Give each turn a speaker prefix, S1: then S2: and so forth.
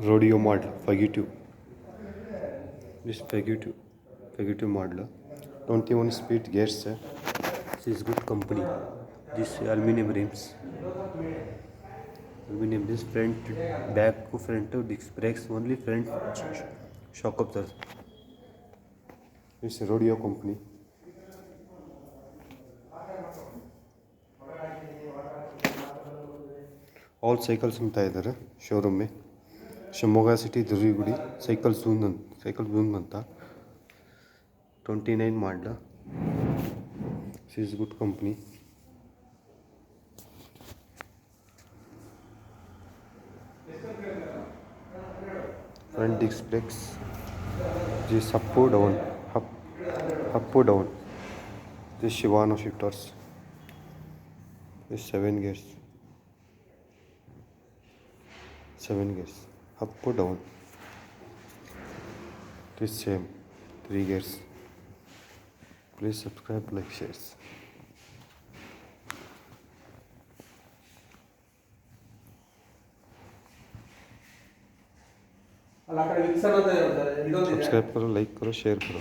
S1: Roadeo model Fugitiye. This Fugitiye model. 21 speed gears. This is good company. This aluminum rims. Aluminum this front, back, front disc brakes only front shock absorber. This Roadeo company. All cycles मिलता है इधर showroom में Shimoga city Durgudi cycle जून बनता 29 model this is good company front disc brakes this up down this Shimano shifters this 7 gears up or down this same 3 gears please subscribe like shares subscribe करो like करो share करो